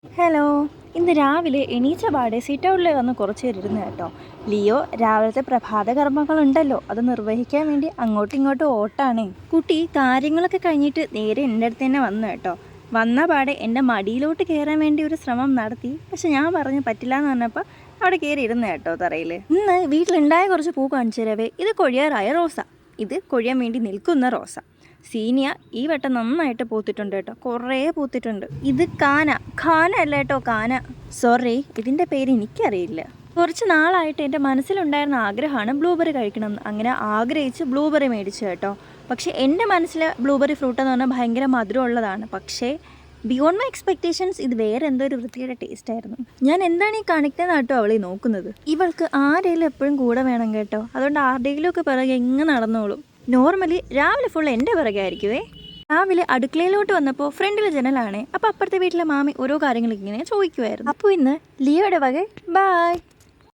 Hello. ഇന്ന് രാവിലെ എണീച്ച പാടെ സിറ്റ് ഔട്ടിൽ വന്ന് കുറച്ച് പേരിരുന്നു കേട്ടോ. ലിയോ രാവിലത്തെ പ്രഭാത കർമ്മങ്ങളുണ്ടല്ലോ, അത് നിർവഹിക്കാൻ വേണ്ടി അങ്ങോട്ടും ഇങ്ങോട്ടും ഓട്ടാണേ. കുട്ടി കാര്യങ്ങളൊക്കെ കഴിഞ്ഞിട്ട് നേരെ എൻ്റെ അടുത്ത് തന്നെ വന്നു കേട്ടോ. വന്ന പാടെ എൻ്റെ മടിയിലോട്ട് കയറാൻ വേണ്ടി ഒരു ശ്രമം നടത്തി. പക്ഷെ ഞാൻ പറഞ്ഞു പറ്റില്ല എന്ന് പറഞ്ഞപ്പോൾ അവിടെ കയറി ഇരുന്നു കേട്ടോ തറയിൽ. ഇന്ന് വീട്ടിലുണ്ടായ കുറച്ച് പൂ കാണിച്ചു തരവേ. ഇത് കൊഴിയാറായ റോസ, ഇത് കൊഴിയാൻ വേണ്ടി നിൽക്കുന്ന റോസ. സീനിയ ഈ വട്ടം നന്നായിട്ട് പൂത്തിട്ടുണ്ട് കേട്ടോ, കുറേ പൂത്തിട്ടുണ്ട്. ഇത് ഖാന അല്ല കേട്ടോ, കാന. സോറി, ഇതിൻ്റെ പേര് എനിക്കറിയില്ല. കുറച്ച് നാളായിട്ട് എൻ്റെ മനസ്സിലുണ്ടായിരുന്ന ആഗ്രഹമാണ് ബ്ലൂബെറി കഴിക്കണമെന്ന്. അങ്ങനെ ആഗ്രഹിച്ച് ബ്ലൂബെറി മേടിച്ചു കേട്ടോ. പക്ഷേ എൻ്റെ മനസ്സിൽ ബ്ലൂബെറി ഫ്രൂട്ട് എന്ന് പറഞ്ഞാൽ ഭയങ്കര മധുരമുള്ളതാണ്. പക്ഷേ ബിയോണ്ട് മൈ എക്സ്പെക്റ്റേഷൻസ് ഇത് വേറെ എന്തോ ഒരു വൃത്തിയുടെ ടേസ്റ്റ് ആയിരുന്നു. ഞാൻ എന്താണ് ഈ കാണിക്കുന്നതെന്ന് കേട്ടോ അവളെ നോക്കുന്നത്. ഇവൾക്ക് ആരെങ്കിലും എപ്പോഴും കൂടെ വേണം കേട്ടോ, അതുകൊണ്ട് ആരുടെയെങ്കിലും ഒക്കെ പിറകെ എങ്ങനെ നടന്നോളും. നോർമലി രാവിലെ ഫുൾ എൻ്റെ പിറകെ ആയിരിക്കുവേ. രാവിലെ അടുക്കളയിലോട്ട് വന്നപ്പോൾ ഫ്രണ്ടിലെ ജനലാണേ. അപ്പോൾ അപ്പുറത്തെ വീട്ടിലെ മാമി ഓരോ കാര്യങ്ങൾ ഇങ്ങനെ ചോദിക്കുമായിരുന്നു. അപ്പോൾ ഇന്ന് ലിയോയുടെ വകை ബായ്.